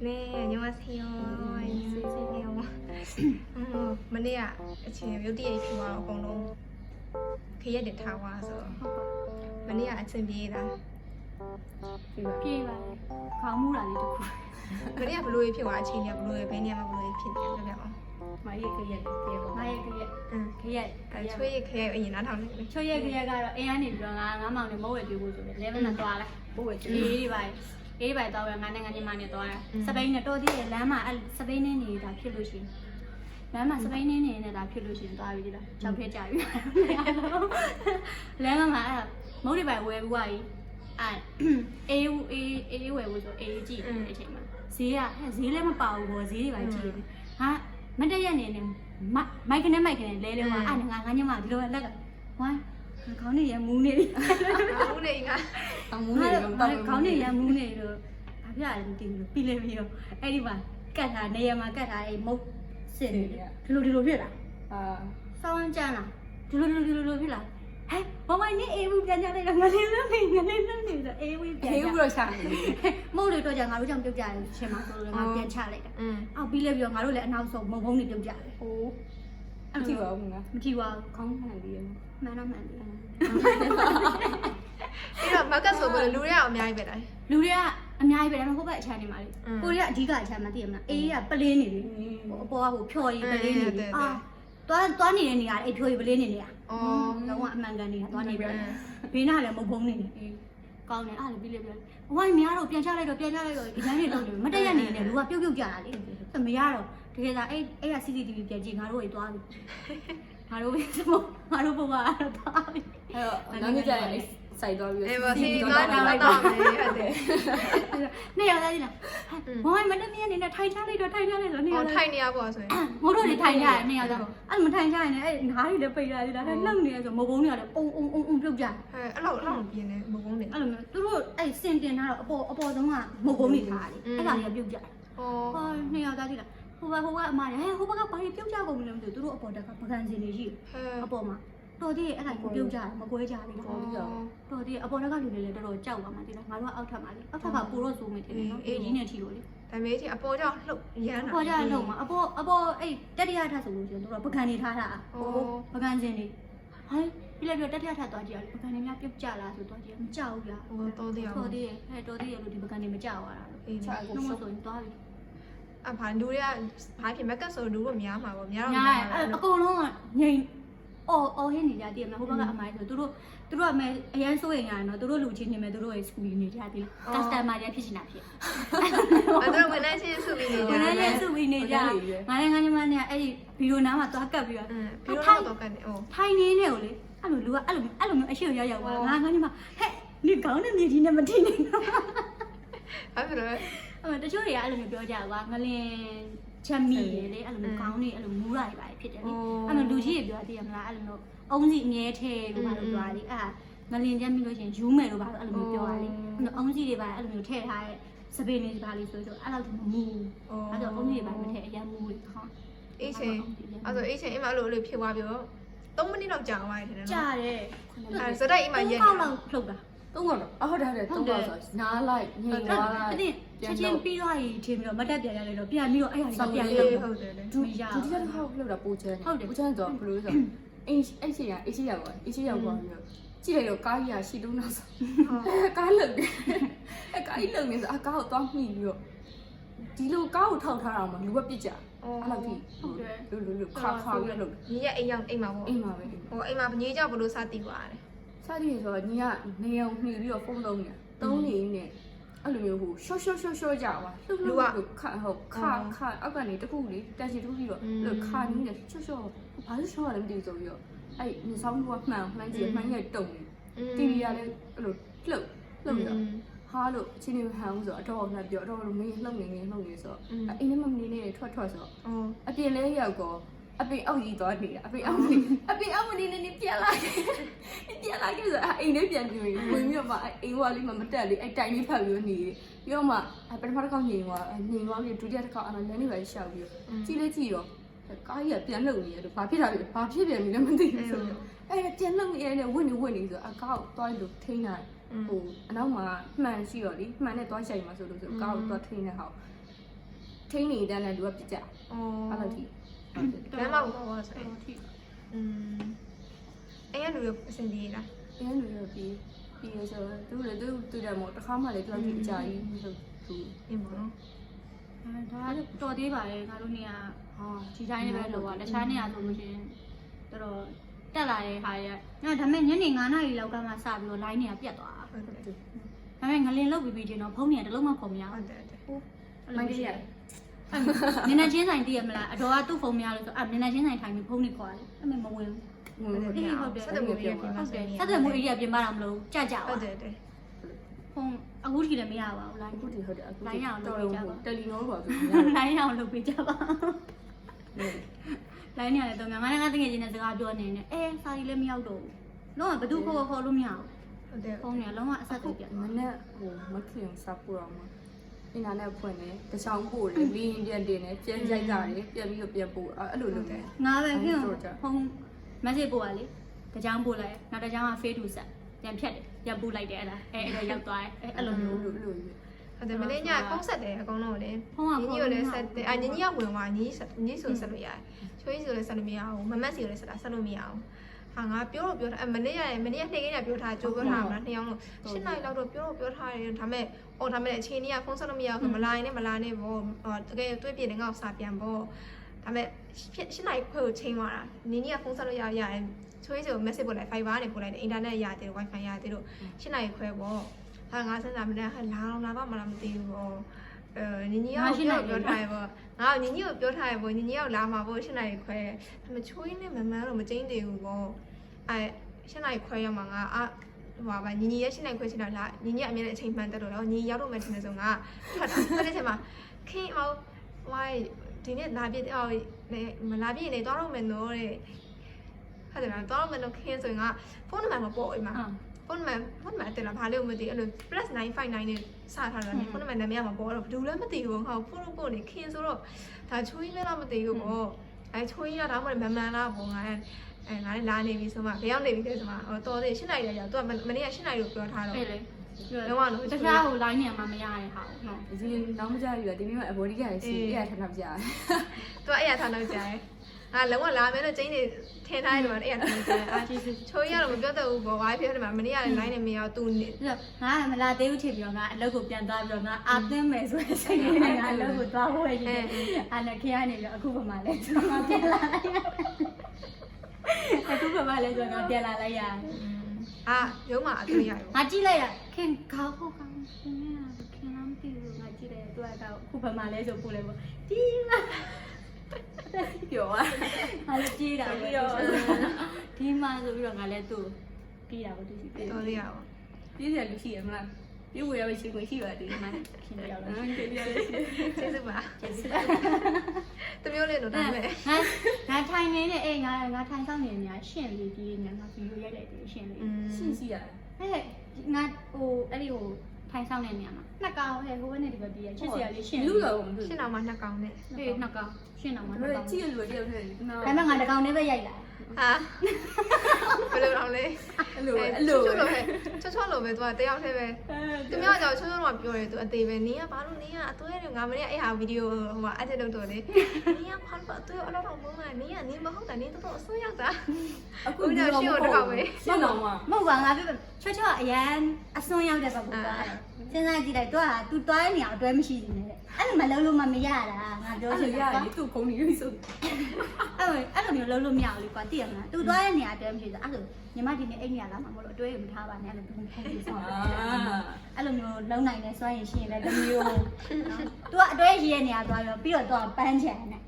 네, 안녕하세요. 안녕하세요. 만약에 아침에 몇 시에 필요하고 공동 그게 다 와서 만약에 아침 비다. 비가 가무라니 듣고. 만약에 블루에 필요 아침이야 블루에 배냐면 블루에 필요 그래요. 마이 그게. 초에 그게 이나 타는. 초에 그게가 애안이 비가 나마네 먹을 비고 좀 레벨은 또 알아. 먹을 이 바이တော့ငါနဲ့ငါညီမနဲ့တော့စပိန်နဲ့တော်သေးတယ်လမ်းမှာစပိန်နဲ့နေတာဖြစ်လို့ရှိရင်လမ်းမှာစပိန်နဲ့နေတာဖြစ်လို့ရှိရင်သွားပြီလားကြောက်ခဲ့ကြပြီလမ်းမှာမုတ်ဒီပိုင်ဝယ်ဘူးကြီးအေးဝယ်ဘူးဆိုအေးကြည့်တဲ့အချိန်မှာဈေးလည်းမပါဘူးပေါ့ဈေးတွေပါကြည့်တယ်ဟာမတက်ရက်နေနေမိုက်ကနေလဲလဲဟာငါညီမဒီလိုလက်ကဝိုင်းခေါင်းနေရမူးနေမူးနေငါခေါင်းနေရမူးနေတော့ဘာဖြစ်လဲမသိဘူးပြီးလဲပြီးတော့အဲ့ဒီမှာကတ်တာနေရာမှာကတ်တာအဲ့မုတ်စစ်နေတယ်ဒီလိုဖြစ်လာစောင်းကြမ်းလာဒီလိုဖြစ်လာဟဲ့ဘာမနေအေးဘူးပြန်ကြလိုက်တော့ငလေးလုံးနေတော့အေးဘူးပြန်ကြအေးဘူးတော့ချနေမုတ်တွေတော့ကြငါတို့ကြောင့်ပြုတ်ကြတယ်ရှင်မဆိုလို့ငါပြန်ချလိုက်တာအော်ပြီးလဲပြီးတော့ငါတို့လည်းအနောက်ဆုံးမုံဘုံတွေပြုတ်ကြတယ်ဟိုးအကြည့်ပါဦးငါမကြည့်ပါဘူးခေါင်းမှန်သေးတယ်မှန်တော့မှန်တယ်အဲ့တော့မကတ်ဆိုဘယ်လူတွေကအများကြီးပဲလားလူတွေကအများကြီးပဲဒါပေမဲ့ဟိုဘက်အချမ်းနေမှာလေကိုတွေကအဓိကအချမ်းမှာသိရမလားအေးကပလင်းနေလေအပေါ်ကဖြော်ရည်ပလင်းနေလေသွားနေတဲ့နေရာအဲ့ဖြော်ရည်ပလင်းနေနေရလုံးဝအမှန်ကန်နေတာသွားနေပြီဘေးနာလည်းမုတ်ဖုံးနေတယ်ကောင်းတယ်အားလည်းပြီးလေဝိုင်းမရတော့ပြန်ချလိုက်တော့ဒီတိုင်းနေတော့မတက်ရနေတယ်လူကပြုတ်ကြတာလေမရတော့တကယ်သာအဲ့က CCTV ပြန်ကြည့်ငါတို့တွေသွားပြီငါတို့ဘုရားသွားပြီအဲ့တော့နောက်နေ့ကျရင်စိုက်သွားပြီးအေးပါစီငါတော့တော့မယ်ဟုတ်တယ်နေရသားကြီးလားဘဝမတမီးအနေနဲ့ထိုင်ချလိုက်တော့နေရသားထိုင်နေရပေါ့ဆိုရင်ငို့တို့တွေထိုင်ကြရနေရသားအဲ့မထိုင်ကြရင်အဲ့နားတွေလည်းပိတ်လာသေးလားလှုပ်နေရဆိုမဘုံတွေကလည်းအုံပြုတ်ကြအဲ့လောက်ပြင်းနေမဘုံတွေအဲ့လိုမျိုးသူတို့အဲ့စင်တင်ထားတော့အပေါ်ဆုံးကမဘုံတွေထားတယ်အဲ့ဒါတွေကပြုတ်ကြဟာနေရသားကြီးလားဟိုကအမရဟိုဘက်ကဘာတွေပြုတ်ကြကုန်မလဲမသိဘူးသူတို့အပေါ်တက်ကပကံစင်တွေရှိအပေါ်မှာတော်သေးအဲ့ဒါကိုပြုတ်ကြတယ်မကွဲကြဘူးတော်သေးအပေါ်တက်ကလူတွေလည်းတော်တော်ကြောက်ပါမှသိလားငါတို့ကအောက်ထပ်မှာလေအောက်ထပ်ကပိုတော့စိုးမယ်ထင်တယ်နော်အေးကြီးနဲ့ထီလို့လေဒါမေးချင်းအပေါ်ကြောင့်လှုပ်ရမ်းတာအပေါ်ကြောင့်လှုပ်မှာအပေါ်အဲ့တတိယထပ်ဆိုလို့ရှိရင်တို့ကပကံနေထားတာပကံစင်တွေဟိုင်းပြီးလိုက်ပြီးတတိယထပ်သွားကြည့်ရတယ်ပကံတွေများပြုတ်ကြလားဆိုသွားကြည့်မကြောက်ဘူးလားတော်သေးလို့ဒီပကံတွေမကြောက်ရတာလို့အေးချာကိုဆိုရင်သွားပြီဘာလူတွေကဘာဖြစ်မကတ်ဆိုလူတို့များမှာပေါ့များတော့အကုန်လုံးကငိန်အော်ဟင်းနေကြတည်မလားဟိုဘက်ကအမိုင်းဆိုသူတို့ကအမေအရန်စိုးရင်ရတယ်နော်သူတို့လူချင်းနေမယ်သူတို့ရဲ့စကူနေကြတည်ကစတမာတွေဖြစ်နေတာဖြစ်အဲ့တော့ဝန်ထမ်းချင်းစုပြီးနေကြဝန်ထမ်းချင်းစုပြီးနေကြငါလည်းငါညီမနဲ့အဲ့ဒီဗီဒီယိုနားမှာသွားကတ်ပြီးတော့ဗီဒီယိုနားတော့ကတ်နေထိုင်နေနေကိုလေအဲ့လိုလူကအဲ့လိုမျိုးအရှိရောက်ပါငါညီမဟဲ့နေကောင်းတဲ့မြေကြီးနဲ့မထိနေတော့အဲ့ဒါတချို့တွေကအဲ့လိုမျိုးပြောကြကွာငလင်ချက်မိလေအဲ့လိုမျိုးကောင်းနေအဲ့လိုမူးတာတွေပါဖြစ်တယ်လေအဲ့လိုလူကြီးတွေပြောတည်ရမလားအဲ့လိုမျိုးအုံးစီအမြဲထဲလို့ပါလို့ပြောတာလေအဲ့ငလင်ချက်မိလို့ရှင်ယူမယ်လို့ပါလို့အဲ့လိုမျိုးပြောတာလေအုံးစီတွေပါအဲ့လိုမျိုးထည့်ထားတဲ့စပင်းတွေပါလိဆိုတော့အဲ့လိုမူးအဲ့တော့အုံးစီတွေပါမထည့်အရင်မူးလေဟောအေးချင်းအဲ့ဆိုအေးချင်းအိမ်မှာအဲ့လိုဖြစ်သွားပြီးတော့3မိနစ်လောက်ကြာသွားတယ်နော်ကြာတယ်အဲ့စတိုက်အိမ်မှာရက်နေလောက်လှုပ်တာတော့ဟုတ်တယ်3တော့ဆိုနားလိုက်ငိန်သွားလိုက်ချက်ချင်းပြီးသွားရင်ထင်ပြီးတော့မတက်ပြန်ရလေတော့ပြန်ပြီးတော့အဲ့ဟာတွေပြန်လှုပ်ဟုတ်တယ်လေဒုတိယတစ်ခါလှုပ်တာပိုချမ်းတယ်ပိုချမ်းတော့ဘယ်လိုလဲဆိုအဲ့ရှိရောက်သွားပြီးတော့ကြည့်လိုက်တော့ကားကြီးကရှီလုံးနောက်ဆိုကားလှုပ်တယ်အဲ့ကားကြီးလှုပ်နေဆိုကားကိုသွားမှီပြီးတော့ဒီလိုကားကိုထောက်ထားတာမှလူကပြစ်ကြအဲ့လိုဖြစ်ဟုတ်တယ်လူခါပြီးလှုပ်ညီရဲ့အိမ်ရောက်အိမ်မှာပေါ့အိမ်မှာပဲဟိုအိမ်မှာညီကြောက်ဘလို့စတီးသွားတယ်စသည်ဆိုတော့ညီကနေအောင်မှီပြီးတော့ဖုန်းသုံးနေနေအဲ့လိုမျိုးဟိုရှော့ကြပါလူကခအောက်ကနေတခုလေတက်ချီထိုးပြီးတော့အဲ့ခါနေတယ်ရှော့ဘာလို့ရှော့ရလဲမသိဘူးဆိုပြီးတော့အဲ့နေဆောင်ကမှန်ကြည့်မှန်ရတုံနေတီဗီကလည်းအဲ့လိုလှုပ်ပြီးတော့ဟာလို့အချင်းတွေဟန်ဦးဆိုတော့လှပ်ပြောတော့မင်းလှုပ်နေဆိုတော့အိမ်ထဲမှာမနေနဲ့ထွက်ဆိုတော့အပြင်လဲရောက်ကောအပင်အောက်ကြီးသွားနေတာအပင်အောက်မနေနေပြန်လာခဲ့ဆိုအိမ်လေးပြန်ပြီးဝင်ပြီးတော့မှအိမ်ဝါလေးမှမတက်လေအဲ့တိုင်လေးဖတ်ပြီးနေတယ်ပြီးတော့မှပထမတစ်ခေါက်ညင်သွားပြီးဒုတိယတစ်ခေါက်လမ်းလေးပဲရှောက်ပြီးကြည့်တော့ကားကြီးကပြန်လှုပ်နေတယ်ဘာဖြစ်တာလဲဘာဖြစ်ပြန်ပြီလဲမသိဘူးဆိုတော့အဲ့ပြန်လှုပ်နေရတယ်ဝင့်နေဆိုအကောက်သွားလို့ထိန်းလိုက်ဟိုအနောက်မှာမှန်ရှိတော့လေမှန်နဲ့သွားရှိုင်မှာဆိုလို့ကားကိုသွားထိန်းနေဟော ထိန်းနေတဲ့နဲ့လူကပြကြအဲ့လိုထိ ဘယ်မှာပေါ့ဆိုရင်အဲ့ရလူရအစင်ပြေလား အဲ့လူရပြီးရဆိုသူလည်းသူတွေ့တယ်မို့တစ်ခါမှလည်းသူကကြည့်ကြရေးလို့သူ ပြင်ပါနော် ဒါတော်သေးပါရဲ့ငါတို့နေကဒီတိုင်းလေးပဲလို့တခြားနေရာဆိုလို့ရှိရင်တော်တော်တက်လာတဲ့ဟာရဲ့ဒါပေမဲ့ညနေ9:00 နာရီလောက်ကမှစပြီးတော့ line တွေကပြတ်သွားတာ ဟုတ်တယ်ဟုတ်တယ် ဒါပေမဲ့ငလင်လောက်ပြီးချင်းတော့ဖုန်းတွေကတလုံးမှပုံမရ ဟု ဘူး တ်တယ် မိုင်းကြီးရ နင်နဲ့ချင်းဆိုင်တည်ရမလားအတော်ကသူ့ဖုန်းမရလို့ဆိုနင်နဲ့ချင်းဆိုင်ထိုင်ပြီးဖုန်းတွေခေါ်တယ်အဲ့မဲ့မဝင်ဘူး ဆက်တယ်မျိုးပြပြင်ပါ ဟုတ် ဆို တယ် ရင် ဆက်သွယ်မှု area ပြင်ပါတော့မလို့ကြကြ ဟု ပါ တ်တယ်တယ် ဖုန်းအခုထိလည်းမရပါဘူး line အခုတည်းဟုတ်တယ်အခု line ရအောင်လုပ်ပေးကြပါ တယ်လီနော်ပေါ့သူ line ရအောင်လုပ်ပေးကြပါ line ရတယ်တော့ငါငါတကယ်ချင်းနဲ့စကားပြောနေနေစာရီလည်းမရောက်တော့ဘူးလုံးဝဘသူခေါ်လို့မရဘူး ဟုတ်တယ် ဖုန်းတွေကလုံးဝအဆက်တွေပြတ် မနဲ့မခင်စားပူအောင်မှာအင်းနာနဲ့ဖွင့်နေတချောင်းပို့တယ်လင်းပြန်တင်တယ်ပြန်ရိုက်ကြတယ်ပြန်ပြီးတော့ပြန်ပို့အဲ့လိုလုပ်တယ် ငါပဲခင်ဖုန်း message ပို့ပါလေတကြောင်ပို့လိုက်နောက်တကြောင်က face to set ပြန်ဖြတ်တယ်ပြန်ပို့လိုက်တယ်အဲ့ဒါအဲ့ရောက်သွားတယ်အဲ့လိုမျိုး လို့ ဟုတ်တယ်မင်းညဖုန်းဆက်တယ်အကုန်လုံးလေ ဖုန်းက ညီကိုလည်းဆက်တယ်ညီကဝင်သွားညီဆိုဆက်လို့ရတယ်ချွေးဆိုလည်းဆက်လို့မရဘူးမမက်စီကိုလည်းဆက်တာဆက်လို့မရဘူးဟာငါပြောတော့ပြောတာမနေ့ကနေ့ခင်းကပြောထားကြိုးပြောထားမှာနှစ်ယောက်လုံး7နာရီလောက်တော့ပြောထားတယ်ဒါမဲ့အချိန်ကြီးကဖုန်းဆက်လို့မရဘူးမလာရင်လည်းမလာနဲ့ပေါ့တကယ်တွေ့ပြတယ်ငါ့ကိုစာပြန်ပေါ့ဒါမဲ့7နာရီခွဲကိုချိန်သွားတာညီကဖုန်းဆက်လို့ရတယ်ချွေးဆို message ပို့လိုက် Fiber နဲ့ပို့လိုက်တယ်အင်တာနက်ရတယ် Wi-Fi ရတယ်တို့7နာရီခွဲပေါ့ဟာငါစဉ်းစားမလဲလာတော့မလားမသိဘူးပေါ့ညီကပြောထားရပေါ့ငါညီကိုပြောထားရပေါ့ညီကလာမှာပေါ့7နာရီခွဲဒါပေမဲ့ချိုးရင်းနဲ့မမှန်တော့မကျင်းသေးဘူးပေါ့7နာရီခွဲရောက်မှာငါဟိုပါညီရဲ့7နာရီခွဲချင်တာလားညီအမြဲတမ်းအချိန်မှန်တက်တော့ညီရောက်တော့မှထင်တယ်ဆိုငါထွက်တာအဲ့ဒီချိန်မှာခင်းအောင်ဝိုင်းဒီနေ့လာပြည့်မလာပြည့်နေတော့တော့မယ်နော်တဲ့ဟုတ်တယ်လားတော့မယ်နော်ခင်းဆိုရင်ငါဖုန်းနံပါတ်မပေါ်အိမ်မှာဖုန်းနံပါတ်တယ်လားဘာလို့မသိအဲ့လို +959 နဲ့စထားတာဖုန်းနံပါတ်နာမည်ကမပေါ်တော့ဘူးလည်းမသိဘူးငါဖုန်းလို့ပို့နေခင်းဆိုတော့ဒါချိုးကြီးမဲတော့မသိဘူးပေါ့ချိုးကြီးကဒါမှမမှန်လားပေါ့ငါငါလည်းလာနေပြီဆိုမှဘယ်ရောက်နေပြီလဲဆိုမှတော်သေး7နာရီရောက်သူကမနေ့က7နာရီလို့ပြောထားတော့လုံးဝလို့ တခြားဟို line နေမှာမရတဲ့ဟာနော် အရင်နောက်မကြရဘူးဒီနေ့ကအဘော်ဒီကရစီအဲ့ရထပ်ထပ်ကြတယ် သူကအဲ့ရထားတော့ကြာတယ်ငါလုံးဝလာမယ်လို့ကျင်းနေထင်ထားတယ်လို့အဲ့ရထားတော့ကြာတယ်ချိုးကြီးကတော့မပြောတော့ဘူးပေါ့ဝိုင်းပြောတယ်မှာမနေ့ကလည်း line နဲ့မရောက်သူနေ ငါမလာသေးဘူးထင်ပြီးတော့ငါအလုပ်ကိုပြန်သွားပြီးတော့ငါအာသင်းမယ်ဆိုတဲ့စိတ်နဲ့ငါအလုပ်ကိုသွားဖို့ရည်အဲ့နဲ့ခင်ကနေပြီးအခုပမာလဲကျွန်တော်ပြန်လာလိုက်ရအခုပမာလဲကျွန်တော်ပြန်လာလိုက်ရ ရုံးမှာအတွေ့ရရော ငါကြည့်လိုက်ရခင်ခေါက်ဖို့ကောင်းခင်လားမသိဘူးငါကြည့်တယ်သူကအခုပမာလဲဆိုပို့လဲပေါ့ဒီမှာ ပြောอ่ะ ဟာလေကြည့်တာပဲဒီမှာဆိုပြီးတော့ငါလည်းသူ့ပြီးတာပေါ့သူရှိတယ် တော်သေးရပါ ပြည့်စရာလူရှိရမလားပြည့်ဝရပဲရှိခွင့်ရှိပါတယ်ဒီမှာ ခင်ဗျား ဟုတ် လည်း ကဲ့ပြရလေးရှိ ကျေးဇူးပါ ကျေးဇူးပါ တမျိုးလေးတော့ဒါမဲ့ ငါထိုင်နေတဲ့ငါထိုင်ဆောင်နေနေရှင့်လေးဒီငါဗီဒီယိုရိုက်လိုက်တယ်ရှင့်လေး ရှိရှိရတယ် ငါဟိုအဲ့ဒီဟိုထိုင်ဆောင်နေနေမှာနှစ်ကောင်ဟဲ့ဟိုဘက်နဲ့ဒီဘက်ပြီးရချစ်စရာလေးရှင့် လူတော့မသိ ရှင်းအောင်မှ2កောင်နဲ့ ဟေးနှစ်ကောင်ရှင့်တော့မှာ ဘူး နှစ်ကောင် ကြည့်လို့တယောက်တည်းနော် ဒါပေမဲ့ငါတစ်ကောင်နဲ့ပဲရိုက်လာ ဘယ်လိုအောင်လဲ အဲ့လို ချွတ်ပဲသူကတယောက်တည်းပဲသူများကြောင့်ချွတ်တော့ပြောတယ်သူအသေးပဲနင်းကဘာလို့နင်းကအသွေးရငါမနေ့အဲ့ဟာဗီဒီယိုဟိုမှာအတက်တော့လေနင်းကဘာလို့အသွေးအလောက်တော့မုန်းတာနင်းကနင်းမဟုတ်တာနင်းတော့အဆွေးရောက်တာ အခုတော့ရှင်းတော့ပဲရှင်းတော့မှာ မဟုတ်ပါငါပြချွတ်ချွတ်အရန်အစွန်းရောက်တဲ့ဘက်ကိုသွားတယ်စဉ်းစားကြည့်လိုက်သူကသူတွားတဲ့နေရာအတွဲမရှိနေတယ်အဲ့လိုမလုံးလို့မရတာငါပြောချင် ရ တာ တယ်သူ့ခုံနေပြီဆို အဲ့လိုမျိုးလုံးလို့မရဘူးလေကွာသိရမလားသူသွားတဲ့နေရာအတွဲမရှိဘူးအဲ့လိုညီမဒီနေ့အိမ်နေရာလာမှာမလို့အတွဲမထားပါနဲ့အဲ့လိုဘုံဖုန်းပြီးဆောင်အဲ့လိုမျိုးလုံးနိုင်နေစွမ်းရင်ရှိရင်လည်းတစ်မျိုးနော်သူကအတွဲရှိရဲ့နေရာသွားပြီးတော့ပန်းချန်နဲ့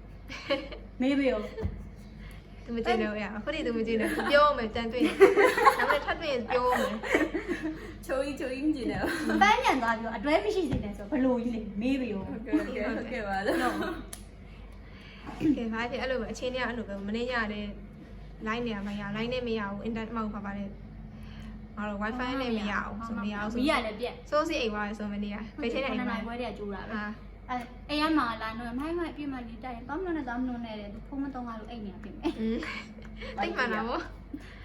မေးပြီရော သူမကြည့်တော့ရအခုဒီသူမကြည့်တော့ပြောမယ်တန်တွေ့ဒါပေမဲ့ထပ်တွေ့ပြောမယ် ချိုးကြီးကြည့်နေတယ် ပန်းချန်သွားပြီးတော့အတွဲမရှိစေနဲ့ဆိုဘလို့ကြီးလေမေးပြီရော ဟုတ်ကဲ့ပါလို့ ကဲဘာဖြစ်အဲ့လိုပဲအချင်းတွေကအဲ့လိုပဲမနေ့ညတဲ့ line နေရမရ line နဲ့မရဘူး internet မဟုတ်ပါပါတယ်ငါတို့ wifi နဲ့မရဘူးဆိုမရဘူးဆို မီးရလည်းပြက် စိုးစီအိမ်သွားရဆိုမနေ့ကဖိတ်ချင်းနဲ့အိမ် နိုင် သွား ပွဲတည်းကျိုးတာပဲအဲ့ရမှာလာတော့မိုင်းမိုင်းအပြစ်မှနေတိုက်ရင်တောင်းမလို့နဲ့တောင်းမလို့နဲ့တယ်ဖုန်းမတော့ငါလို့အိမ်နေပြင်မယ် တိတ်မှန်တာဗော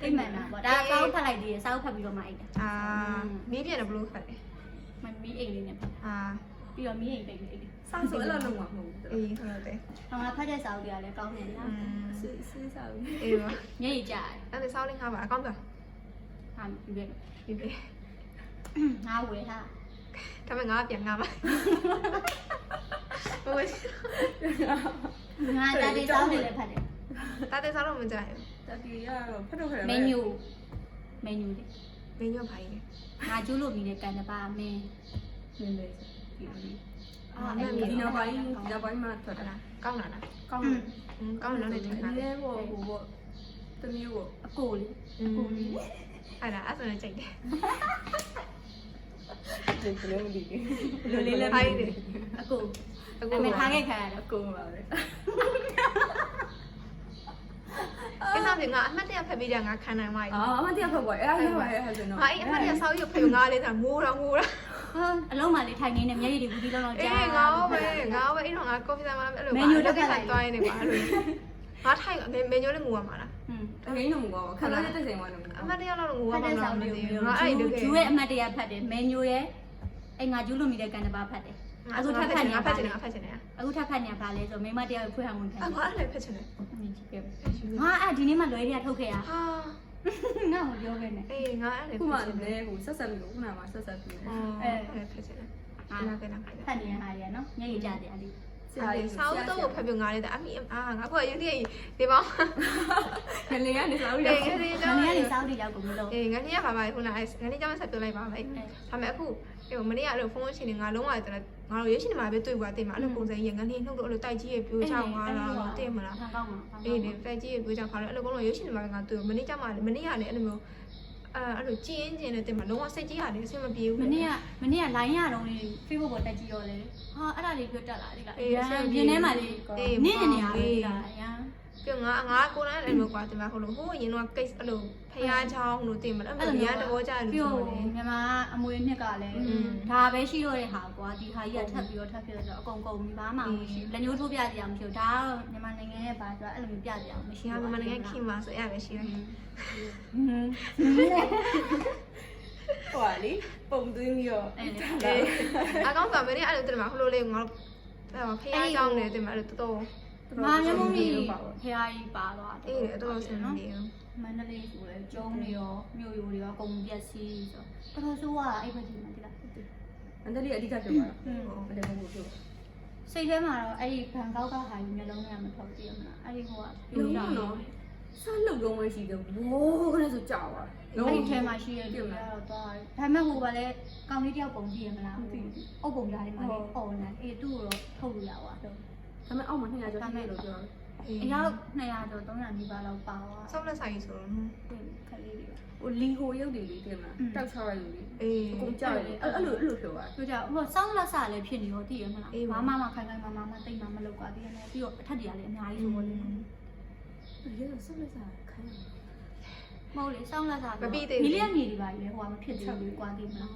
အိမ်မှန်တာပေါ့ဒါစောက်ဖတ်လိုက်သေးတယ်စောက်ဖတ်ပြီးတော့မှအိမ်တာ မီးပြတယ်ဘလို့ခတ်တယ် မမီးအိမ်လေးနဲ့ဖတ် ပြ ပြီးတော့မင်းအိမ်ပိတ်နေတယ် စောင့်ဆိုအဲ့လိုလုံးဝမဟုတ်ဘူး အေးဟုတ်တယ် ။ငါဖတ်တဲ့စာအုပ်တွေကလည်းကောင်းတယ်လား စေးစားဘူး အေးပါ ။မျက်ရည်ကျတယ် အဲ့ဒါစောင်းလေးငါပါအကောင့်ပြ ။ဟာဒီပဲ ပြီပြီ ။ငါဝယ်ထား ဒါပေမဲ့ငါပြန်ငါပါဟို ။ငါတာတေးစောင်းတယ်လည်းဖတ်တယ် တာတဲ့စောင်းတော့မကြိုက် တတိယတော့ဖတ်တော့ခက် ။မင်းညူလေ ဘူးမင်းညွန့်ဖိုင်နေ ။ငါကျိုးလို့ပြီးတဲ့ကန်တပါမင်း နင်းလေဒီ အဲ့ ဒီနောက်ပိုင်းမှာထွက်တာ ကောင်းလားလား ကောင်းတယ် ကောင်းတယ်လည်းတင်တာ ဒီလဲဟိုပေါ့တမျိုးပေါ့ အကိုလေ အဲ့ဒါအဲ့ဆိုရင်ကြိုက်တယ် ဒီကလေးမဒီ လိုလေးလည်း ဖိုင်တယ် အကို အခု အမေထားခဲ့ခံရတော့ ကုန်းပါပဲ ကိစ္စပြင်ငါအမှတ်တရဖက်ပြီးတယ်ငါခံနိုင်ပါ යි အမတရားဖတ်ပေါ်အဲ့ရပါရဲ့ဟဲ့ဆိုတော့ ငါအဲ့အမှတ်တရစောက်ရုပ်ဖက်ငါလေးသာငိုးတာ ဟာအလုံးမလေးထိုင်နေနေမျက်ရည်တွေဘူးဒီလောက်လောက်ကြာ အေးငါပဲအဲ့တော့ငါကော်ဖီဆိုင်မှာအဲ့လိုသွားနေပါလို့ငါထိုင်မင်းညိုလေးငိုရမှာလား ဟွန်း တကယ်လို့မကောခဏလေးတက်ဆိုင်သွားတယ် အမှတ်တရတော့ငိုရ ဖတ် မှာ တဲ့စာ လား အုပ် မ တွေ သိ မျိုး ဘူးငါအဲ့ဒီ ဂျူးရဲ့အမှတ်တရဖတ်တယ်မန်ညိုရဲ့အဲ့ငါဂျူးလို့ပြီးတဲ့ကန်တပါဖတ်တယ်အခုထပ်ဖတ်နေ ငါ ပါ ဖက်ချင်တယ်ငါဖက်ချင်တယ် အခုထပ်ဖတ်နေပါလေဆိုမိမတယောက်ဖွင့်အောင်ဝင်ခံ အဲ့ငါအဲ့လည်းဖက်ချင်တယ် ငါအဲ့ဒီနေ့မှလွယ်ရထုတ်ခဲ့ရ ဟာ ငါ့ကိုပြောခဲ့နေ အေးငါအဲ့လည်း ခု ဖ မှ က်ချင်တယ် လည်းဟိုဆက်ဆက်ပြီးခုနကဆက်ဆက်ပြီး အဲ့ဖက်ချင်တယ်နားကနား ဖတ်နေရဟာရနော်မျက်ရည်ကျတယ်အဲ့ဒီ ဆောက်တော့ဖက်ပြငါလေးတဲ့အမိငါဖော်ရုပ်တည်းဒီပေါင်း ငလေကနေစားလို့ရ အေး တယ် ဒီ ငါ တော့ နေနေစားဦးရောက်ကုန်လို့ အေးငါနေ့ကပါပါခုနအဲ့ငါနေ့ကျမှဆက်ပြောလိုက်ပါမယ်ဒါပေမဲ့အခုဟိုမနေ့ကအဲ့လိုဖုန်းရှင်နေငါလုံးဝတယ်ငါတို့ရွေးရှင်နေမှာပဲတွေ့quaတင်မှာအဲ့လိုပုံစံကြီးငါနေ့နှုတ်တော့အဲ့လိုတိုက်ကြီးရပြိုးချောင်းသွားတာတင်မလား ကောင်းပါ အေးလေတိုက်ကြီးရပြိုးချောင်းခါတော့အဲ့လိုကုန်းလုံးရွေးရှင်နေမှာငါတွေ့မနေ့ကျမှမနေ့ကလည်းအဲ့လိုမျိုးအဲ့လိုကျင်းချင်းနဲ့တင်မှာလုံးဝစိတ်ကြီးရတယ်အဆင်မပြေဘူး မနေ့က line ရတော့လေ Facebook ပေါ်တက်ကြည့်ရောလေဟာအဲ့ဒါလေးပြောတက်လာလေကပြင်းထဲမှာလေနင်းနေရလေကအရန် ပြငါကိုနိုင်လည်းမျိုးကွာတင်မှာဟိုလိုဟိုအရင်တော့ case အဲ့လိုဖျားချောင်းလို့တင်မလားအဲ့လိုများတဘောကြတယ်လို့ ပြော ဆိုတယ် မြန်မာအမွေနှစ်ကလည်းဒါပဲရှိတော့တဲ့ဟာကွာဒီဟာကြီးကထပ်ပြီးတော့ထပ်ဖြစ်တော့အကုန်ကုန်ပြီးဘာမှမရှိလက်ညှိုးထိုးပြကြအောင်မရှိဘူးဒါကတော့မြန်မာနိုင်ငံရဲ့ဘာဆိုတာအဲ့လိုမျိုးပြကြအောင်မရှိ ရှာ ဘူး မနိုင်ငံခင်ပါဆိုအဲ့ပဲရှိတယ် ဟိုလေပုံသွင်းပြီးတော့ အကောင်ကမင်းအဲ့လိုတင်မှာဟိုလိုလေးငါတို့ဖျားချောင်းနေတင်မှာအဲ့လိုတော် မာမျက်မှောက်ကြီးဖရာကြီးပါသွားတယ် အေးတော်တော်ဆင်ပြေ မန္တလေးဆိုလဲကျုံးတွေရောမြို့ရိုးတွေရောအကုန်ပြက်စီးဆိုတော်တော်ဆိုးရအဲ့ဘက်ကြီးမှာတိလား အန်တလီအဓိကပြောတာမတယ်ဘူးပြော စိတ်ထဲမှာတော့အဲ့ဒီဘန်ကောက်ကဟာကြီးမျိုးလုံးနဲ့မထုတ်ကြည့်ရမလားအဲ့ဒီဟိုက ပြောတာနော်ဆက်လုပ်တော့မရှိသေးဘူးဘိုးကလည်းဆိုကြောက်ပါ အဲ့ဒီထဲမှာရှိတဲ့ဒီကတော့သွားတယ်ဒါပေမဲ့ဟိုကလည်းကောင်လေးတယောက်ပုံကြည့်ရမလားအုပ်ပုံကြားလေးမှာလေအော်နေအေးသူ့ကိုတော့ထုတ်လို့ရပါတော့ ဒါပေမဲ့အောက်မှာ200ကျော်ရှိတယ်လို့ပြောတယ် အရောက်200ကျော်300နီးပါးလောက်ပါသွား ဆောက်လက်ဆိုင်ဆိုတော့ ခလေးတွေ ဟိုလီဟိုရုပ်တွေလေးတင်မှာတောက်ချရယူလေး အေး အကုန်ကြောက်တယ်အဲ့လိုပြောတာ ပြောကြဟိုစောင်းလက်စလည်းဖြစ်နေရောတည်ရမလားဘာမှမခိုင်ခိုင်မာမာမတိတ်မှမလုပ်ပါသေးတယ်ပြီးတော့အထက်တွေကလည်းအများကြီးဆိုတော့လေ ဒီကဆက်လက်စားခိုင်း မဟုတ်လေစောင်းလက်စမီလီယံညီတွေပါလေဟိုကမဖြစ်သေးဘူးကွာတည်မလာ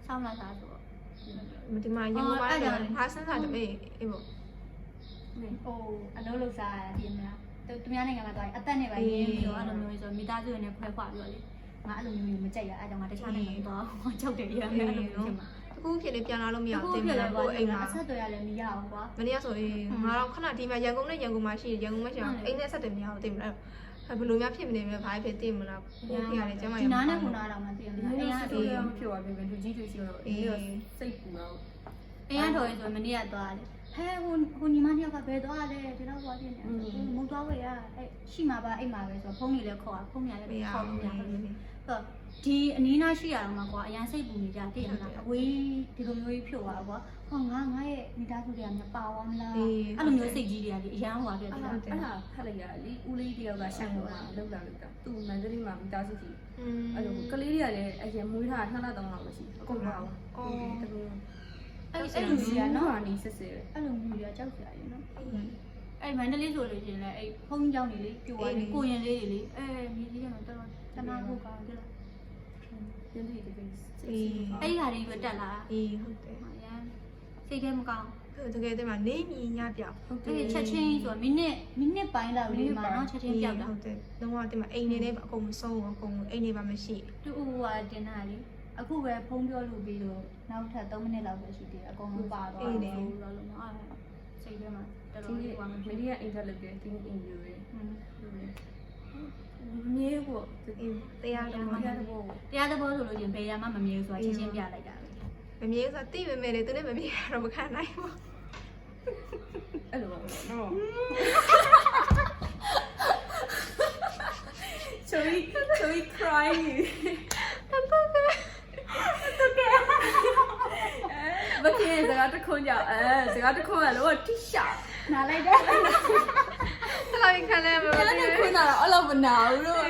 းစောင်းလက်စဆိုတော့ ဒီမှာရေမပိုင်းတယ်ဟာဆန်းစားတယ်အေးပေါ့ ဟိုအလုပ်လုပ်စားရတည်မလားသူများနိုင်ငံမှာသွားရင်အသက်နဲ့ပါရင်းပြီးတော့အဲ့လိုမျိုးဆိုမိသားစုတွေနဲ့ဖွဲခွာပြီးတော့လေငါအဲ့လိုမျိုးမကြိုက်ရအဲ့ကြောင့်ငါတခြားနိုင်ငံသွားဟောကြောက်တယ်ရမ်းအဲ့လိုမျိုးဖြစ်မှာ အခုဖြစ်နေပြန်လာလို့မရဘူးတင်မလားကိုအိမ်မှာ အဆက်တွေရလည်းမရဘူးကွာ မနေ့ကဆိုရင်ငါတော့ခဏဒီမှာရန်ကုန်နဲ့ရန်ကုန်မှာရှိတယ်ရန်ကုန်မှာရှိအောင်အိမ်နဲ့ဆက်တယ်မရဘူးတင်မလားဘယ်လိုများဖြစ်နေမလဲဘာဖြစ်တင်မလားကိုဖြစ်ရတယ်ကျမရ ဒီနားနဲ့ခုနားတော့မသိဘူး ဒီ အိမ် လို က ဆိုရမဖြစ်ပါဘူးလူကြီးတွေရှိတော့အေးစိတ်ပူတော့ အိမ်ကတော်ရင်ဆိုမနေ့ကသွားတယ်ဟဲဟိုညီမနှစ်ယောက်ကဘယ်သွားလဲဒီတော့သွားပြင်းနေမုံသွားဝယ်ရအဲ့ရှိမှာပါအိမ်မှာပဲဆိုတော့ဖုန်းကြီးလည်းခေါ်တာဖုန်းကြီးလည်းခေါ်လို့ရတယ်ဆိုတော့ဒီအနီးနားရှိရတော့မှာကွာအရန်စိတ်ပူနေကြတည်ရမလားအဝေးဒီလိုမျိုးကြီးဖြုတ်သွားကွာဟောငါရဲ့မိသားစုတွေကမပါသွားမလားအဲ့လိုမျိုးစိတ်ကြီးတွေကဒီအရန်ဟိုပါခဲ့တယ် အဲ့ဒါဖတ်လိုက်ရလीဦးလေးတယောက်ကရှန်တော့လောက်လာလို့တာသူမန္တလေးမှာမိသားစုကြီးအဲ့လိုကလေးတွေကလည်းအရင်မွေးထား2လ3လလောက်ရှိအကုန်ပါဘူးအော်တကယ် အဲ့လိုကြီးကနော် နေစစ်စစ်ပဲ အဲ့လိုမျိုးကြီးကြောက်ကြရည်နော်အဲ့မန္တလေးဆိုလို့ရှင်လဲအဲ့ဖုန်းကြောင်းနေလေပြိုသွားတယ်ကိုရင်လေးတွေလေမြေကြီးကတော့တော်တနာဖို့ကောင်းတယ်လား ရင်းလေးတကယ် အေး အဲ့ဒီဟာတွေပဲတက်လာ အေးဟုတ်တယ် အရန်စိတ်ထဲမကောင်း တကယ်တင်မှာနေမြညပြောက် ဟုတ်တ အဲ့ ယ် ချက်ချင်းဆိုမိနစ်ပိုင်းလောက်လေးမှာနော်ချက်ချင်းပြောက်တာ ဟုတ်တယ်လုံးဝတင်မှာအိမ်နေနဲ့အကုန်ဆုံးအကုန်အိမ်နေပါမရှိ သူ့ဟိုဟာတင်တာလေ အခုပဲဖုန်းပြောလို့ပြီးတော့နောက်ထပ်3မိနစ်လောက်ပဲရှိသေးတယ်အကုန်လုံးပါသွားတယ်လို့လုံးအားစိတ်ထဲမှာတော်တော်လေးကွာမ မ ဖြစ် ဒီကအင်ဂျက်လုပ်တယ်တင်းအင်ဂျူရေးမြေပေါ့ တရားတော် တရားသဘောဆိုလို့ရင်ဘယ်ရမှမမြင်ဘူးဆိုတာချင်းချင်းပြလိုက်တာပဲ မမြင်ဆိုတိပေမဲ့လေသူနဲ့မမြင်တော့မခံနိုင်ဘူး အဲ့လိုပါနော်ချိုး crying မကင်းစကားတခွန်းကြောင့်စကားတခွန်းကလောတိရှာ နားလိုက်တယ် အဲ့လိုခံလဲမ အဲ့ဒါခွန်းတာတော့အဲ့လိုမနာဘူးလို့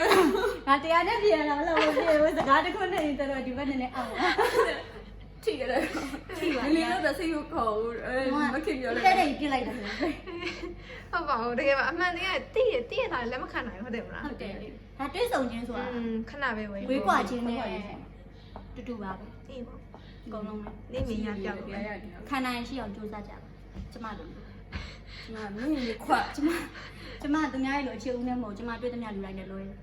ငါတရားနဲ့ပြန်လာလို့မပြေဘူးစကားတစ်ခုနဲ့တော်တော်ဒီဘက်နဲ့အောင် ထိရတယ်ထိပါလေတော့စိတ်ကိုခေါ်မခင်ပြောလိုက် တဲ့တဲ့ပြစ်လိုက်တယ် ဟုတ်ပါဘူးတကယ်ပါအမှန်တရားတိရတာလက်မခံနိုင်ဟုတ်တယ်မလား ဟုတ်တယ်ဒါတွေးဆုံချင်းဆိုတာ ခဏပဲဝေး ဝေးကွာချင်းနဲ့တူပါပဲ အေးပေါ့ အကုန်လုံး နေမရပြောက်ပဲ ခန္ဓာရင်ရှိအောင်ကြိုးစားကြပါကျမတို့ ကျမမင်းကြီးခွတ် ကျမသူများရဲ့လိုအခြေဦးနဲ့မဟုတ်ကျမတွေ့သမျှလူတိုင်းနဲ့လွဲ အဲ့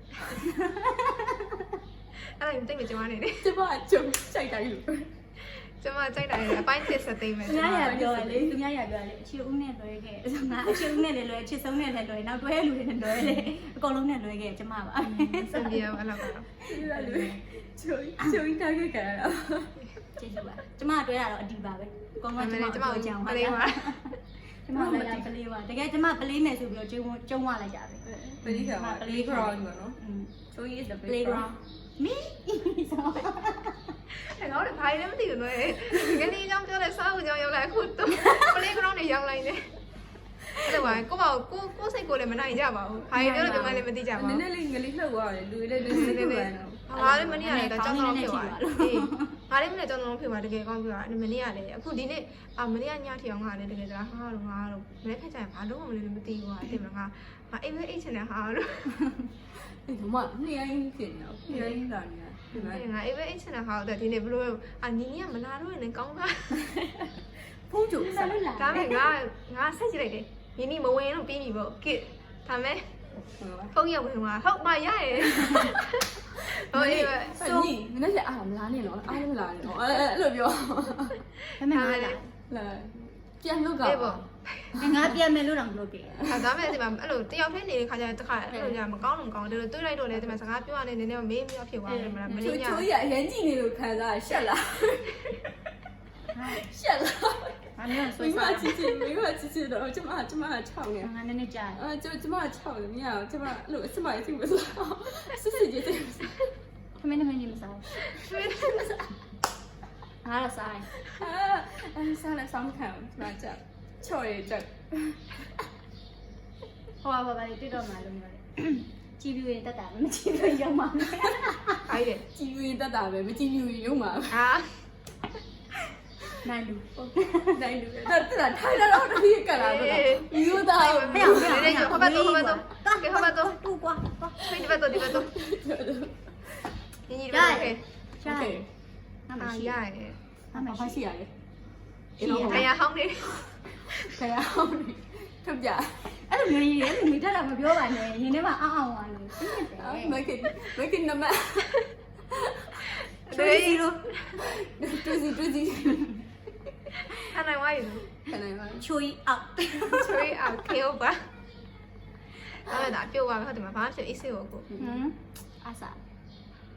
ဒါတိတ်မကြွားနေတယ် ကျမကြုံစိုက်တိုင်းလို့ ကျမကြိုက်တာလေအပိုင်းတစ်စသိမ်းမယ် သူများရပြောရလေသူများရပြောလေအခြေဦးနဲ့လွဲခဲ့ငါအခြေဦးနဲ့လည်းလွဲအခြေဆုံးနဲ့လည်းလွဲနောက်တွဲလူတွေနဲ့လွဲလေအကုန်လုံးနဲ့လွဲခဲ့ကျမပါ စံပြေအဲ့လိုပါတော့ ဒီလိုချိုးထားခဲ့ကြတာ ကျေးဇူးပါကျမတွဲတာတော့အတီးပါပဲအကုန်လုံးကျမ ကျမ ကိုကြောင်ပါ လေးပါ ကျမလည်းပလေးပါတကယ်ကျမပလေးမယ်ဆိုပြီးတော့ကျုံဝလိုက်တာပဲ ပလီကပလီဂရောင်းပေါ့နော်ချိုးရေးတဲ့ playground မီဆော အဲ့တော့ဘာလည်းမသိဘူးနော်ငယ်လေးကြောင့်ပြောတဲ့စားဦးကြောင့်ရောက်လာအခုတော့ playground နဲ့ရောက်လိုက်နေအဲ့တော့ကိုစိတ်ကိုလည်းမနိုင်ကြပါဘူးဘာပြောလို့ကျွန်မလည်းမသိကြပါ န ဘူး ည်းနည်းလေးငလေးလှုပ်သွားတယ်လူလေးလေးလေးပဲနော် ငါလည်းမနေ့ကလည်းကြောင်းတော့ဖြစ်သွားတယ်အေးငါလည်းမနေ့ကြောင်းတော့ဖြစ်သွားတကယ်ကောင်းပြတာမနေ့ကလည်းအခုဒီနေ့မနေ့ကညထီအောင်ငါလည်းတကယ်ကြာဟာတော့ငါတော့မနေ့ဖက်ကျရင်ဘာလို့မလဲမသိဘူးဟာတင်မလားငါအိမ်အိတ်ချင်တယ်ဟာတော့ ဒီမှာနေရင်းဖြစ်နေတော့နေရင်းလာနေတယ် ငါအိမ်အိတ်ချင်တယ်ဟာတော့ဒီနေ့ဘလို့ညီညီကမလာတော့ရင်ကောင်းတာ ဖုန်းကြို ဆက်လို့လာ ဒါမဲ့ငါဆက်ကြည့်လိုက်တယ်ညီညီမဝင်တော့ပြီးပြီပေါ့ကစ်ဒါမဲ့ဖုန်းရဝင်သွားဟုတ်ပါရရဲ့ဟုတ်ရဲ့ ဆိုညီနည်းနည်းအားမလားနေတော့အားမလားနေတော့အဲ့လိုပြော ဘယ်မှာလဲ လာပြန်လုတ်က အေးပေါ့ ငါပြန်မယ်လို့တော့မလုပ်ခဲ့ ဒါမဲ့ဒီမှာအဲ့လိုတယောက်တည်းနေတဲ့ခါကျရင်တစ်ခါအဲ့လိုကြာမကောင်းလို့မကောင်းတယ်လို့တွေးလိုက်တော့လေဒီမှာစကားပြောရနေနည်းနည်းမေးမြောက်ဖြစ်သွားတယ်မလားမ ချိုး င်းည ချိုးရအရင်ကြည့်နေလို့ခံစားရှက်လားရှက်လား ငါမျိုးဆွေး မိမ စား ချစ်ချစ်တော့ကျမ6နေ ငါနည်းနည်းကြာ ကျမ6နေမရအောင်ကျမအဲ့လိုအစမရသိမလို့စစ်စစ်ကြီးသိ သမင်းသမင်းကြီးမစားအားရစား အဲ့စားလဲဆောင်းခံကျမကြောက်ချော်ရကြောက် ဟောပါလေတွေ့တော့မှလို့မျိုးလေကြည်ပြူရင်တက်တာမကြည်ပြူရောက်မှာ အဲ့ဒီ ကြည်ရင်တက်တာပဲမကြည်ဘူးရုံမှာ ဟာ နိုင်လူ နိုင်လူတက်တာထိုင်တော့တတိကလာတော့ယူသား ဟဲ့ဟဲ့ဟောပါတော့တူကွာ ဒီဘက်တော့ညီညီပဲ ရှာ โอเค ငါမ အာ ရှိ ရ ရ ရဲ့ ငါမ ဘာ ရှိ ရှိရလဲ တရားဟောင်းနေ ခရအောင်ထုတ်ပြ အဲ့လိုမျိုးကြီးလေမိတက်တာမပြောပါနဲ့ရင်ထဲမှာအောင်းအောင်ပါလို့သိတယ် မကင်နမ တွေးလို့ တူစီ အနိုင်ဝိုင်း ခဏပါ ချိုးအောက် ချွေးအောင်ခေဟုတ်ပါအဲ့ဒါပြုတ်သွားပြီဟုတ်တယ်မဘာဖြစ်အေးစေးကိုကို ဟမ်အစား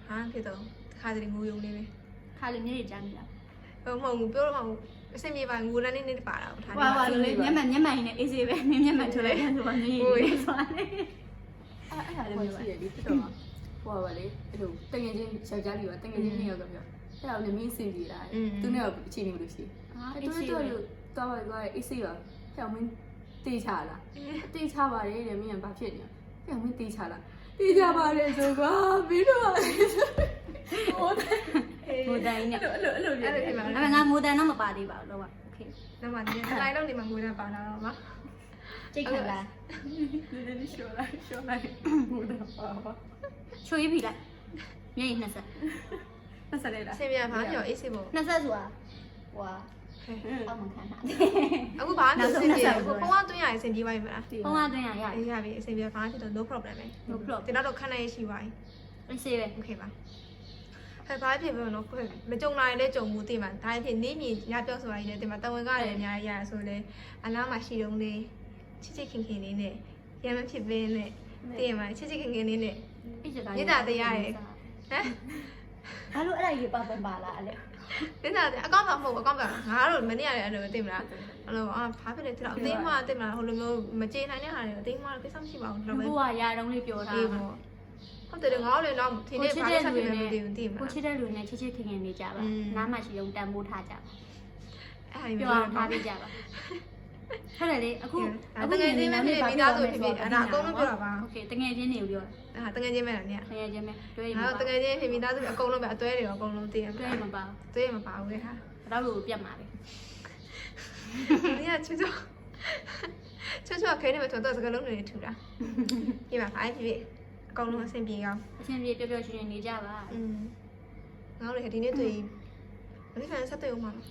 ဟာဖြစ်တော့ခါတည်းငူယုံနေပဲ ခါလေးမျက်ရည်ကြားနေတာ မဟုတ်ဘူးပြောတော့မဟုတ်အစင်ပြေပါငူလန်းနေပါတာထား ဟွာပါလေမျက်မှန်နဲ့အေးစေးပဲမျက်မှန်ထွက်လိုက်တယ်ဆိုတော့မျက်ရည်သွားတယ် အဲ့ဒါလည်းရှိရဒီဖြစ်တော့ဟိုပါလေအဲ့လိုတငယ်ချင်းယောက်ျားလေးပါတငယ်ချင်း2ယောက်ကပြောအဲ့ဒါလည်းမင်းစင်ပြေတာသူနဲ့အချိန်နေလို့ရှိ အေးစေး တို့တော့သွားအေးစေးပါကြောင်မင်းတေးချလားတေးချပါတယ်တဲ့မင်းကဘာဖြစ်နေလဲကြောင်မင်းတေးချလားတေးချပါတယ်ဆိုကွာပြီးတော့ဟိုမိုးတိုင်းနဲ့ အဲ့လိုပြ အဲ့လိုဖြစ်ပါ အဲ့ လား ငါမိုးတန်တော့မပါသေးပါဘူးတော့โอเค တော့မှဒီတိုင်းလုံးနေမှာငူလန်းပါလာတော့မှာ ကြိတ်ခလာ နည်းနည်းရှော့လိုက်ဟိုတော့ပါ ချိုးရပြီလားမျက်ရည်20 ဆက်လိုက်လား အစင်ပြေဘာပြောအေးစေးပေါ့ 20ဆိုတာဟွာအောက်မှာခံတာ အခုဘာလို့အစင်ပြေအခုဖုန်းကတွင်းရအစင်ပြေပါပြီမလား ဘုံကတွင်းရရ အေးရပြီအစင်ပြေဘာဖြစ်တော့ no problem ပဲ no problem ဒီတော့ခဏရေးရှိပါပြီ အေးစေးပဲ โอเคပါ ဘာဖြစ်ပဲနော်မကြုံနိုင်လဲကြုံမှုသိမှာဒါဖြစ်နေမြင်ညပြောဆိုတာကြီးလဲသိမှာတဝန်ကလည်းအများကြီးရဆိုလဲအလားမရှိတော့လေချစ်ချစ်ခင်ခင်လေးနဲ့ရမ်းမဖြစ်ပဲနဲ့သိရမှာချစ်ချစ်ခင်ခင်လေးနဲ့ မြေတာတရားရဲ့ဟမ်ဘာလို့အဲ့ဒါကြီးပါလားအဲ့ မြေတာအကောင့်တော့မဟုတ်အကောင့်ကငါတို့မနေ့ရတယ်အဲ့လိုသိမလားအဲ့လိုဘာဖြစ်လဲသိတော့အသိမသိမလားဟိုလိုမျိုးမကြေနိုင်တဲ့ဟာတွေအသိမကိစ္စမရှိပါဘူးတော့ပဲ ကိုကရာတုံးလေးပြောထားတာ ဟုတ်တယ်ငါတို့လည်းတော့ဒီနေ့ဘာလို့ဆက်ပြီးမသိဘူးသိမှာ ကိုချစ်တဲ့လူနဲ့ချစ်ချစ်ခင်ခင်နေကြပါနားမှရှိအောင်တန်ဖိုးထားကြပါ အဲ့ဒီ ပြောထားပြကြပါဟုတ်တယ်လေအခု တကယ်ချင်းပဲဖြစ်မိသားစုဖြစ်ဖြစ်အဲ့ဒါအကုန်လုံးပြောတာပါ โอเคတကယ်ချင်းနေကိုပြော အဲ့တကယ်ချင်းပဲလားည တကယ်ချင်းပဲတွဲရ ငါတို့တကယ်ချင်းဖြစ်မိသားစုအကုန်လုံးပဲအသွဲတွေအကုန်လုံးသိရ တွဲမပါ သွဲမပါဘူးလေဟာ တော့လို့ပြတ်မှာလေ ဒီကချွတ်ချွတ်ခဲနေမှာတော့စကလုံးတွေထူတာပြပါအားဖြစ်အကုန်လုံးအဆင်ပြေအောင် အချင်းပြေပျော်ပျော်ရွှင်ရွှင်နေကြပါ ငါတို့လည်းဒီနေ့တွေ့ဘယ်လိုဆက်တွေ့အောင်မလဲ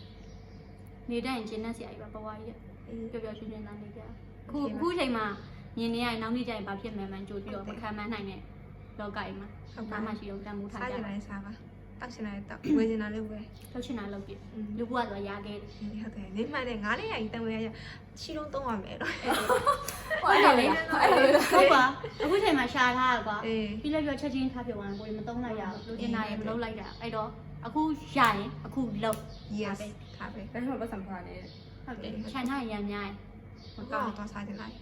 နေတိုင်းကျင်းနေစရာကြီးပါဘဝကြီးပျော်ပျော်ရွှင်ရွှင်နေကြခုချိန်မှာမြင်နေရနောက်နေ့ကျရင်ဘာဖြစ်မှန်းမှန်းကြိုပြီးတော့မခံမနိုင်တဲ့လောကကြီးမှာဘာမှရှိအောင်တန်ဖိုးထား စား ကြ ကြ ပါ တယ်စားပါတောက်ရှင်တယ်တောက်ဝယ်နေတာလည်းဝယ် ထုတ်ချင်တာလုပ်ပြလူဘွားဆိုရခဲ့တယ် ဟုတ်တယ်နေမှန်တယ်ငါလည်းရည်တန်ဝယ်ရချီလုံးသုံးရမယ်တော့ ဟုတ်တယ်လေဟုတ်ပါအခုချိန်မှာရှာထားတာကွာပြီးလည်းပြောချက်ချင်းထားပြသွားတယ်ကိုယ်မသုံးလိုက်ရဘူးလူကျင်တာရေမလုပ်လိုက်တာအဲ့တော့အခုရရင်အခုလုပ် yes ထားပဲ ဘယ်မှာပတ်စံဖားနေ ဟုတ်တယ်ခြံထားရမ်းများရင် မကောင်းတော့စားကြလိုက်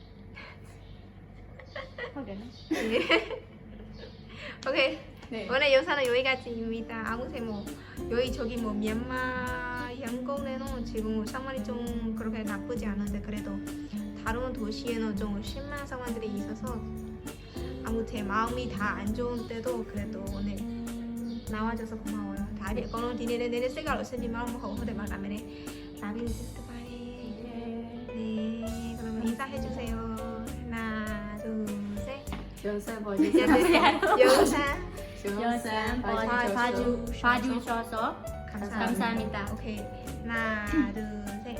ဟုတ်တယ်နော် OK 我呢有上了有一个机遇的，阿姆什么有一저기뭐မြန်မာရန်ကုန်에는 지금 상황이 좀 그렇게 나쁘지 않은데 그래도 다른 도시에는 좀 심한 상황들이 있어서 아무튼 마음이 다 안 좋은 때도 그래도 오늘 나와줘서 고마워요. 다리 거는 디네네 내내 세가로 생긴 마음 하고 호대 말하면은 나비는 스바이. 네, 그러면 인사해 주세요. 하나, 둘, 셋. 영상 보여주세요. 영상 영상 봐주셔서 감사합니다. 오케이. 하나, 둘, 셋.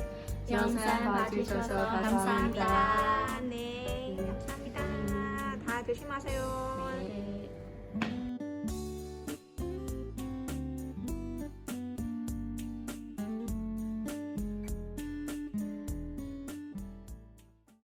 영상 봐주셔서 감사합니다. 네, 감사합니다. 다 조심하세요.